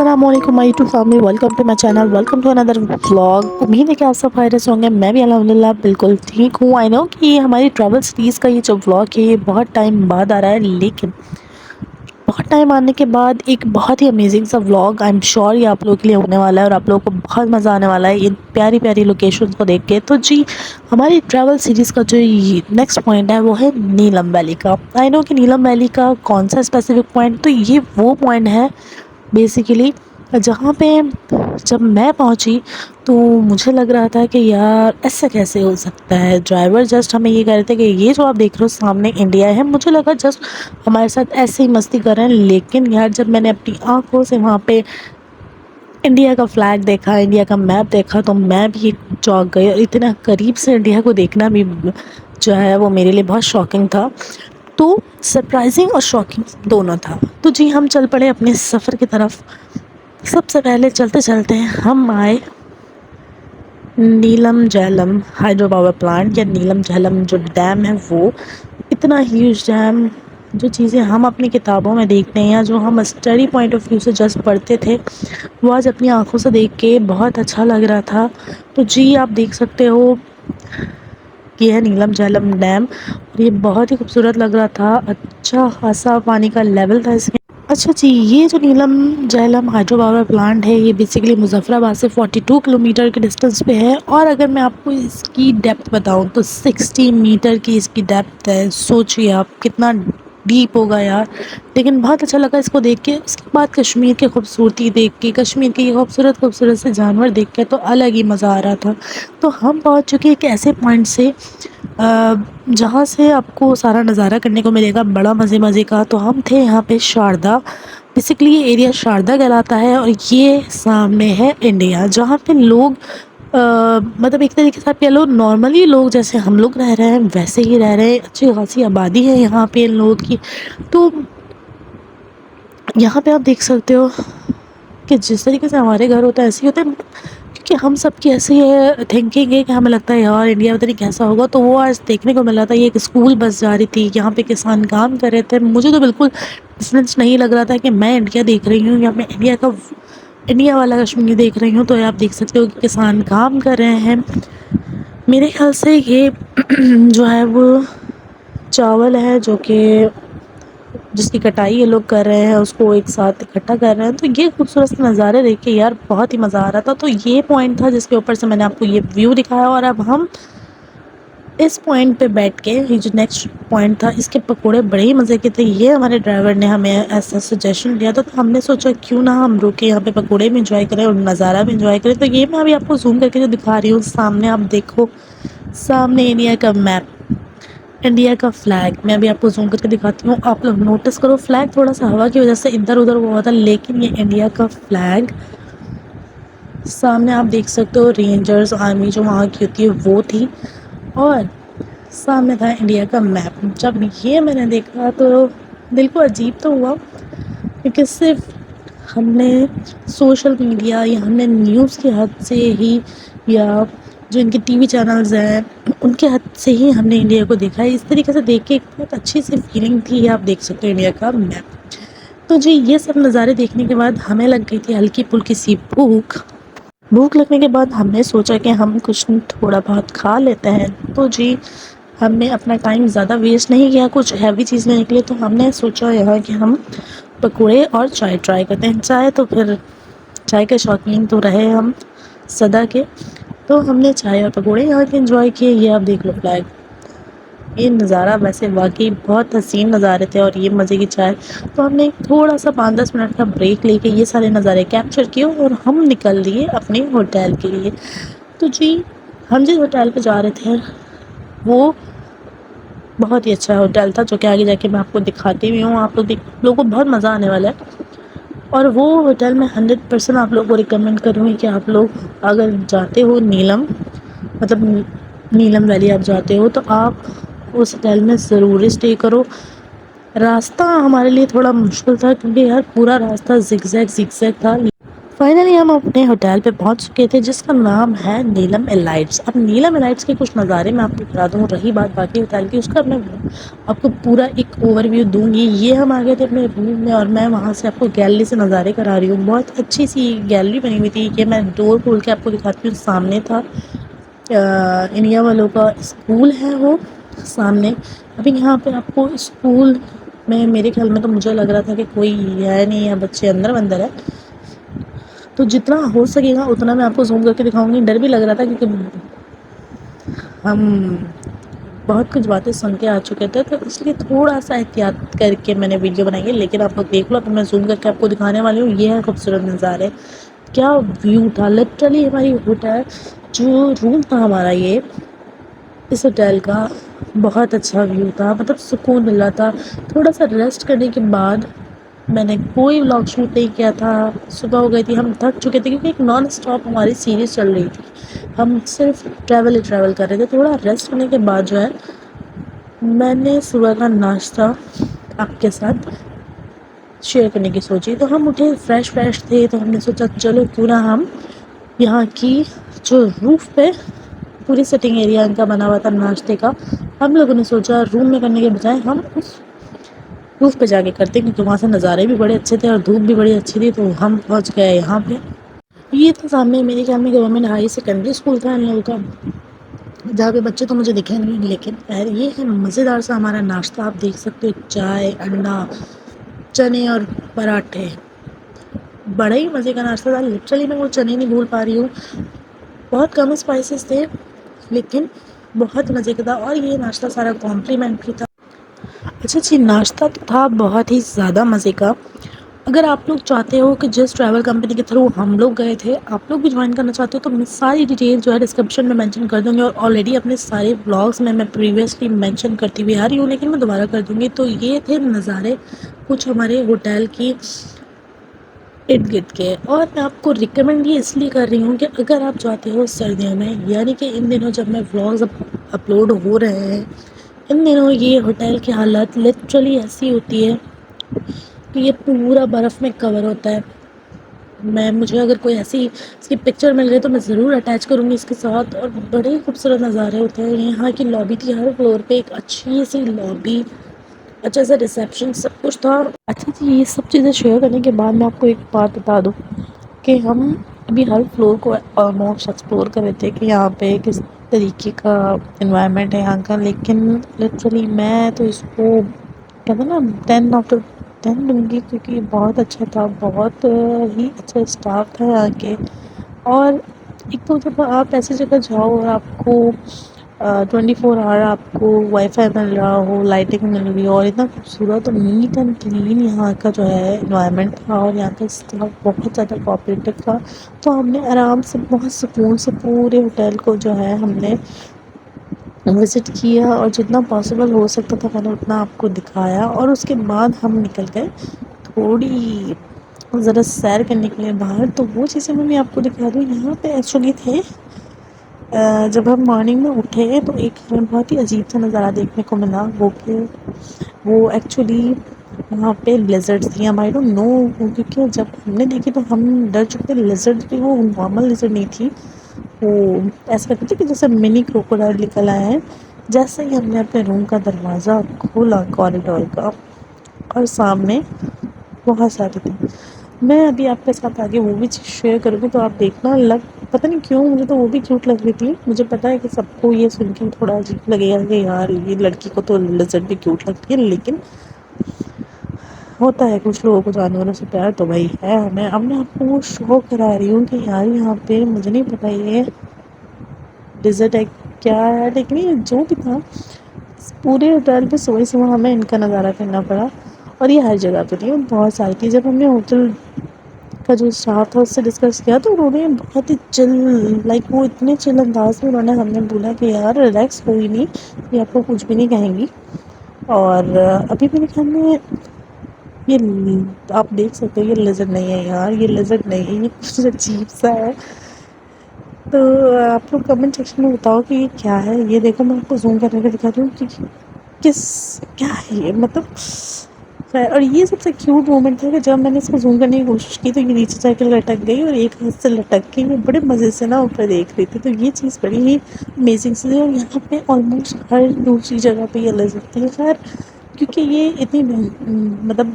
السلام علیکم my to family, welcome to my channel, welcome to another vlog. امید ہے کہ آپ سب خیریت سے ہوں گے۔ میں بھی الحمدللہ بالکل ٹھیک ہوں۔ آئی نو کہ ہماری ٹریول سیریز کا یہ جو ولاگ ہے یہ بہت ٹائم بعد آ رہا ہے، لیکن بہت ٹائم آنے کے بعد ایک بہت ہی امیزنگ سا ولاگ آئی ایم شیور یہ آپ لوگوں کے لیے ہونے والا ہے، اور آپ لوگوں کو بہت مزہ آنے والا ہے ان پیاری پیاری لوکیشنز کو دیکھ کے۔ تو جی، ہماری ٹریول سیریز کا جو نیکسٹ پوائنٹ ہے وہ ہے نیلم ویلی کا۔ آئی نو کہ نیلم ویلی کا کون سا اسپیسیفک پوائنٹ، تو یہ وہ پوائنٹ ہے بیسیکلی جہاں پہ جب میں پہنچی تو مجھے لگ رہا تھا کہ یار ایسا کیسے ہو سکتا ہے۔ ڈرائیور جسٹ ہمیں یہ کہہ رہے تھے کہ یہ جو آپ دیکھ رہے ہو سامنے انڈیا ہے، مجھے لگا جسٹ ہمارے ساتھ ایسے ہی مستی کر رہے ہیں، لیکن یار جب میں نے اپنی آنکھوں سے وہاں پہ انڈیا کا فلیگ دیکھا، انڈیا کا میپ دیکھا، تو میں بھی چونک گئی، اور اتنا قریب سے انڈیا کو دیکھنا بھی جو ہے وہ میرے لیے بہت شاکنگ تھا۔ تو سرپرائزنگ اور شاکنگ دونوں تھا۔ تو جی، ہم چل پڑے اپنے سفر کی طرف۔ سب سے پہلے چلتے چلتے ہم آئے نیلم جہلم ہائیڈرو پاور پلانٹ، یا نیلم جہلم جو ڈیم ہے وہ اتنا ہیوج ڈیم، جو چیزیں ہم اپنی کتابوں میں دیکھتے ہیں یا جو ہم اسٹڈی پوائنٹ آف ویو سے جسٹ پڑھتے تھے، وہ آج اپنی آنکھوں سے دیکھ کے بہت اچھا لگ رہا تھا۔ تو جی، آپ دیکھ سکتے ہو یہ ہے نیلم جہلم ڈیم، اور یہ بہت ہی خوبصورت لگ رہا تھا۔ اچھا خاصا پانی کا لیول تھا اس میں۔ اچھا جی، یہ جو نیلم جہلم ہائیڈرو پاور پلانٹ ہے یہ بیسیکلی مظفر آباد سے 42 کلومیٹر کے ڈسٹینس پہ ہے، اور اگر میں آپ کو اس کی ڈیپتھ بتاؤں تو 60 میٹر کی اس کی ڈیپتھ ہے۔ سوچئے آپ کتنا ڈیپ ہوگا یار، لیکن بہت اچھا لگا اس کو دیکھ کے۔ اس کے بعد کشمیر کی خوبصورتی دیکھ کے، کشمیر کے یہ خوبصورت خوبصورت سے جانور دیکھ کے تو الگ ہی مزہ آ رہا تھا۔ تو ہم پہنچ چکے ایک ایسے پوائنٹ سے جہاں سے آپ کو سارا نظارہ کرنے کو ملے گا بڑا مزے کا۔ تو ہم تھے یہاں پہ شاردا، بیسیکلی یہ ایریا شاردا کہلاتا ہے، اور یہ سامنے ہے انڈیا، جہاں پہ لوگ مطلب ایک طریقے سے آپ کہہ لو نارملی لوگ جیسے ہم لوگ رہ رہے ہیں ویسے ہی رہ رہے ہیں۔ اچھی خاصی آبادی ہے یہاں پہ ان لوگوں کی۔ تو یہاں پہ آپ دیکھ سکتے ہو کہ جس طریقے سے ہمارے گھر ہوتا ہے ایسے ہی ہوتا ہے، کیونکہ ہم سب کی ایسی ہے تھنکنگ ہے کہ ہمیں لگتا ہے یار انڈیا پتہ نہیں کیسا ہوگا۔ تو وہ آج دیکھنے کو ملا تھا، یہ ایک اسکول بس جا رہی تھی، یہاں پہ کسان کام کر رہے تھے۔ مجھے تو بالکل ڈفرینس نہیں لگ رہا تھا کہ میں انڈیا دیکھ رہی ہوں یا میں انڈیا والا کشمیر دیکھ رہی ہوں۔ تو آپ دیکھ سکتے ہو کہ کسان کام کر رہے ہیں۔ میرے خیال سے یہ جو ہے وہ چاول ہے جو کہ جس کی کٹائی یہ لوگ کر رہے ہیں، اس کو ایک ساتھ اکٹھا کر رہے ہیں۔ تو یہ خوبصورت نظارے دیکھ کے یار بہت ہی مزہ آ رہا تھا۔ تو یہ پوائنٹ تھا جس کے اوپر سے میں نے آپ کو یہ ویو دکھایا، اور اب ہم اس پوائنٹ پہ بیٹھ کے یہ جو نیکسٹ پوائنٹ تھا اس کے پکوڑے بڑے ہی مزے کے تھے۔ یہ ہمارے ڈرائیور نے ہمیں ایسا سجیشن دیا تھا، تو ہم نے سوچا کیوں نہ ہم رکے یہاں پہ پکوڑے بھی انجوائے کریں اور نظارہ بھی انجوائے کریں۔ تو یہ میں ابھی آپ کو زوم کر کے جو دکھا رہی ہوں سامنے، آپ دیکھو سامنے انڈیا کا میپ، انڈیا کا فلیگ میں ابھی آپ کو زوم کر کے دکھاتی ہوں۔ آپ لوگ نوٹس کرو، فلیگ تھوڑا سا ہوا کی وجہ سے ادھر ادھر ہوا تھا، لیکن یہ انڈیا کا فلیگ سامنے آپ دیکھ سکتے ہو۔ رینجرز آرمی جو وہاں کی ہوتی ہے وہ تھی، اور سامنے تھا انڈیا کا میپ۔ جب یہ میں نے دیکھا تو دل کو عجیب تو ہوا، کیونکہ صرف ہم نے سوشل میڈیا یا ہم نے نیوز کے حد سے ہی، یا جو ان کے ٹی وی چینلز ہیں ان کے حد سے ہی ہم نے انڈیا کو دیکھا ہے۔ اس طریقے سے دیکھ کے ایک بہت اچھی سی فیلنگ تھی، آپ دیکھ سکتے ہو انڈیا کا میپ۔ تو جی، یہ سب نظارے دیکھنے کے بعد ہمیں لگ گئی تھی ہلکی پھلکی سی بھوک لگنے کے بعد ہم نے سوچا کہ ہم کچھ تھوڑا بہت کھا لیتے ہیں۔ تو جی، ہم نے اپنا ٹائم زیادہ ویسٹ نہیں کیا کچھ ہیوی چیز لینے کے لیے، تو ہم نے سوچا یہاں کہ ہم پکوڑے اور چائے ٹرائی کرتے ہیں۔ چائے تو پھر چائے کے شوقین تو رہے ہم صدا کے، تو ہم نے چائے اور پکوڑے یہاں کے انجوائے کیے۔ یہ آپ دیکھ لو فلیگ، یہ نظارہ ویسے واقعی بہت حسین نظارے تھے، اور یہ مزے کی چائے۔ تو ہم نے تھوڑا سا 5-10 منٹ کا بریک لے کے یہ سارے نظارے کیپچر کیے، اور ہم نکل لیے اپنے ہوٹل کے لیے۔ تو جی، ہم جس ہوٹل پہ جا رہے تھے وہ بہت ہی اچھا ہوٹل تھا، جو کہ آگے جا کے میں آپ کو دکھاتی بھی ہوں۔ آپ لوگوں کو بہت مزہ آنے والا ہے، اور وہ ہوٹل میں 100% آپ لوگوں کو ریکمینڈ کروں گی کہ آپ لوگ اگر جاتے ہو نیلم، مطلب نیلم ویلی آپ جاتے ہو، تو آپ اس ہوٹل میں ضرور اسٹے کرو۔ راستہ ہمارے لیے تھوڑا مشکل تھا، کیونکہ یار پورا راستہ زگ زیگ تھا، فائنلی ہم اپنے ہوٹل پہ پہنچ چکے تھے جس کا نام ہے نیلم الائٹس. اب نیلم الائٹس کے کچھ نظارے میں آپ کو بتا دوں. رہی بات باقی ہوٹل کی، اس کا میں آپ کو پورا ایک اوور ویو دوں گی. یہ ہم آ گئے تھے اپنے روم میں اور میں وہاں سے آپ کو گیلری سے نظارے کرا رہی ہوں. بہت اچھی سی گیلری بنی ہوئی تھی کہ میں ڈور کھول کے آپ کو دکھاتی ہوں. سامنے تھا انڈیا والوں کا اسکول ہے وہ سامنے. ابھی یہاں پہ آپ کو اسکول میں میرے خیال میں تو مجھے لگ رہا تھا کہ کوئی ہے نہیں یا بچے اندر ہے. تو جتنا ہو سکے گا اتنا میں آپ کو زوم کر کے دکھاؤں گی. ڈر بھی لگ رہا تھا کیونکہ ہم بہت کچھ باتیں سن کے آ چکے تھے تو اس لیے تھوڑا سا احتیاط کر کے میں نے ویڈیو بنائی ہے. لیکن آپ لوگ دیکھ لو. اب میں زوم کر کے آپ کو دکھانے والی ہوں. یہ ہے خوبصورت نظارے. کیا ویو تھا لٹرلی. ہماری ہوٹل جو روم تھا ہمارا یہ اس ہوٹل کا بہت اچھا ویو تھا. مطلب سکون مل رہا تھا. تھوڑا سا ریسٹ کرنے کے بعد میں نے کوئی ولاگ شوٹ نہیں کیا تھا. صبح ہو گئی تھی. ہم تھک چکے تھے کیونکہ ایک نان اسٹاپ ہماری سیریز چل رہی تھی. ہم صرف ٹریول ہی ٹریول کر رہے تھے. تھوڑا ریسٹ ہونے کے بعد جو ہے میں نے صبح کا ناشتہ آپ کے ساتھ شیئر کرنے کی سوچی. تو ہم اٹھے فریش تھے تو ہم نے سوچا چلو کیوں نہ ہم یہاں کی جو روف پہ پوری سٹنگ ایریا ان کا بنا ہوا تھا ناشتے کا، ہم لوگوں نے سوچا روم میں کرنے کے بجائے ہم اس روف پہ جا کے کرتے کیونکہ وہاں سے نظارے بھی بڑے اچھے تھے اور دھوپ بھی بڑی اچھی تھی. تو ہم پہنچ گئے یہاں پہ. یہ تو سامنے میرے خیال میں گورنمنٹ ہائی سیکنڈری اسکول تھا ان لوگوں کا. جہاں پہ بچے تو مجھے دکھے نہیں. لیکن یہ ہے مزیدار سا ہمارا ناشتہ. آپ دیکھ سکتے ہو چائے، انڈا، چنے اور پراٹھے. بڑا ہی مزے کا ناشتہ تھا. لٹرلی میں وہ چنے نہیں بھول پا رہی ہوں. بہت کم اسپائسیز تھے لیکن بہت مزے کا تھا. اور یہ ناشتہ سارا کمپلیمنٹری تھا. اچھا جی، ناشتہ تو تھا بہت ہی زیادہ مزے کا. اگر آپ لوگ چاہتے ہو کہ جس ٹریول کمپنی کے تھرو ہم لوگ گئے تھے آپ لوگ بھی جوائن کرنا چاہتے ہو تو میں ساری ڈیٹیل جو ہے ڈسکرپشن میں مینشن کر دوں گی. اور آلریڈی اپنے سارے بلاگس میں پریویسلی مینشن کرتی ہوئی آ رہی ہوں لیکن میں دوبارہ کر دوں گی. تو یہ تھے نظارے کچھ ہمارے ہوٹل کی ارد گرد کے. اور میں آپ کو ریکمینڈ یہ اس لیے کر رہی ہوں کہ اگر آپ چاہتے ہو سردیوں میں، یعنی کہ ان دنوں جب میں ولاگز اپلوڈ ہو رہے ہیں ان دنوں یہ ہوٹل کی حالت لٹرلی ایسی ہوتی ہے کہ یہ پورا برف میں کور ہوتا ہے. مجھے اگر کوئی ایسی اس کی پکچر مل گئی تو میں ضرور اٹیچ کروں گی اس کے ساتھ. اور بڑے ہی خوبصورت نظارے ہوتے ہیں. یہاں کی لابی تھی ہر فلور پہ ایک اچھی سی لابی، اچھا سا ریسیپشن، سب کچھ تھا. اچھا جی، یہ سب چیزیں شیئر کرنے کے بعد میں آپ کو ایک بات بتا دوں کہ ہم ابھی ہر فلور کو آلموسٹ ایکسپلور کر رہے تھے کہ یہاں پہ کس طریقے کا انوائرمنٹ ہے یہاں کا. لیکن لٹرلی میں تو اس کو کہتے ہیں نا 10/10 دوں گی کیونکہ یہ بہت اچھا تھا. بہت ہی اچھا اسٹاف تھا یہاں کے. اور ایک تو جب آپ ایسی جگہ جاؤ اور آپ کو 24 آور آپ کو وائی فائی مل رہا ہو، لائٹنگ مل رہی ہو، اور اتنا خوبصورت اور نیٹ اینڈ کلین یہاں کا جو ہے انوائرمنٹ تھا اور یہاں کا اسٹاف بہت زیادہ کوآپریٹو تھا. تو ہم نے آرام سے بہت سکون سے پورے ہوٹل کو جو ہے ہم نے وزٹ کیا اور جتنا پاسبل ہو سکتا تھا میں نے اتنا آپ کو دکھایا. اور اس کے بعد ہم نکل گئے تھوڑی ذرا سیر کرنے کے لیے باہر. تو وہ چیزیں میں آپ کو دکھا دوں. یہاں پہ ایکچولی تھے جب ہم مارننگ میں اٹھے تو ایک ہمیں بہت ہی عجیب سا نظارہ دیکھنے کو ملا. وہ ایکچولی وہاں پہ لیزرڈس تھی. آئی ڈونٹ نو کیونکہ جب ہم نے دیکھی تو ہم ڈر چکے. لیزرڈ بھی وہ نارمل لیزرڈ نہیں تھی. وہ ایسا لگتا تھا کہ جیسے منی کروکوڈائل نکل آئے ہیں. جیسے ہی ہم نے اپنے روم کا دروازہ کھولا کوریڈور کا اور سامنے بہت ساری تھی. میں ابھی آپ کے ساتھ آگے وہ بھی چیز شیئر کروں گی تو آپ دیکھنا. پتہ نہیں کیوں مجھے تو وہ بھی کیوٹ لگ رہی تھی. مجھے پتا ہے کہ سب کو یہ سن کے تھوڑا عجیب لگے گا کہ یار یہ لڑکی کو تو لزرڈ بھی کیوٹ لگتی ہے. لیکن ہوتا ہے کچھ لوگوں کو جانوروں سے پیار تو وہی ہے. اب میں آپ کو وہ شو کرا رہی ہوں کہ یار یہاں پہ مجھے نہیں پتا یہ ڈیزرٹ ہے کیا ہے. لیکن یہ جو بھی تھا پورے ہوٹل پہ صبح ہمیں ان کا نظارہ کرنا پڑا. اور یہ ہر جگہ پہ تھی اور بہت ساری تھی. جب ہم نے ہوٹل کا جو اسٹاف تھا اس سے ڈسکس کیا تو انہوں نے بہت ہی چل وہ اتنے چل انداز میں انہوں نے ہم نے بولا کہ یار ریلیکس کوئی نہیں، یہ آپ کو کچھ بھی نہیں کہیں گی. اور ابھی میرے خیال میں یہ آپ دیکھ سکتے ہو یہ لیزرڈ نہیں ہے یار. یہ لیزرڈ نہیں ہے، یہ کچھ عجیب سا ہے. تو آپ لوگ کمنٹ سیکشن میں بتاؤ کہ یہ کیا ہے. یہ دیکھو میں آپ کو زوم کر کے دکھاتی ہوں کہ کیا ہے یہ. مطلب اور یہ سب سے کیوٹ مومنٹ تھا کہ جب میں نے اس کو زوم کرنے کی کوشش کی تو یہ نیچے جا کے لٹک گئی اور ایک ہاتھ سے لٹک کے میں بڑے مزے سے نا اوپر دیکھ رہی تھی. تو یہ چیز بڑی ہی امیزنگ سی ہے. اور یہاں پہ آلموسٹ ہر دوسری جگہ پہ یہ الگ ہوتی ہے. خیر کیونکہ یہ اتنی مطلب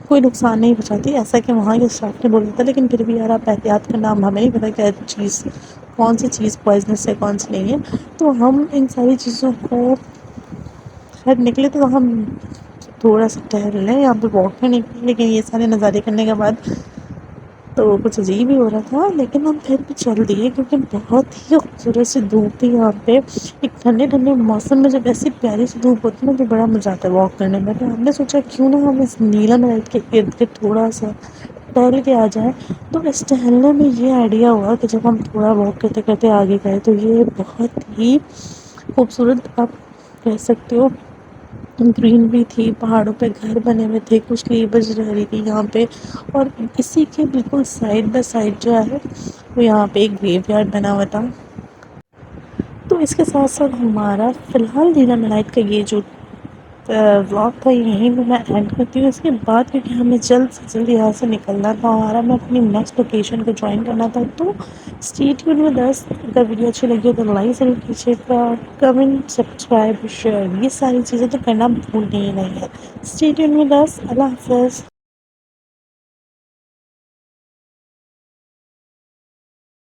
کوئی نقصان نہیں پہنچاتی ایسا کہ وہاں کے اسٹاف نے بولا تھا. لیکن پھر بھی یار آپ احتیاط کا نام ہمیں نہیں پتہ کیا چیز کون سی چیز پوائزنس ہے کون سی نہیں ہے. تو ہم ان ساری چیزوں کو خیر نکلے تو ہم تھوڑا سا ٹہل لیں یہاں پہ واک میں نکلے. لیکن یہ سارے نظارے کرنے کے بعد تو کچھ عجیب ہی ہو رہا تھا. لیکن ہم پھر بھی چل دیے کیونکہ بہت ہی خوبصورت سی دھوپ تھی یہاں پہ. ایک ٹھنڈے ٹھنڈے موسم میں جب ایسی پیاری سی دھوپ ہوتی ہے نا تو بڑا مزہ آتا ہے واک کرنے میں. تو ہم نے سوچا کیوں نہ ہم اس نیلم ہیڈ کے ارد گرد تھوڑا سا ٹہل کے آ جائیں. تو اس ٹہلنے میں یہ آئیڈیا ہوا کہ جب ہم تھوڑا واک کرتے کرتے آگے گئے تو یہ بہت ہی خوبصورت آپ کہہ سکتے ہو گرینری تھی. پہاڑوں پہ گھر بنے ہوئے تھے. کچھ لیبرز رہ رہی تھی یہاں پہ. اور اسی کے بالکل سائڈ بائی سائڈ جو ہے وہ یہاں پہ ایک گریو یارڈ بنا ہوا تھا. تو اس کے ساتھ ساتھ ہمارا فی الحال نیلم ہیڈ کا یہ جو ولاگ تھا یہیں پہ میں اینڈ کرتی ہوں. اس کے بعد کیونکہ ہمیں جلد سے جلد یہاں سے نکلنا تھا ہمارا میں اپنی نیکسٹ لوکیشن کو جوائن کرنا تھا. تو اسٹے ٹیونڈ ود اس. اگر ویڈیو اچھی لگی ہو تو لائک ضرور کیجیے گا. کمنٹ سبسکرائب شیئر یہ ساری چیزیں تو کرنا بھولنا ہی نہیں ہے. Stay tuned with us. اللہ حافظ.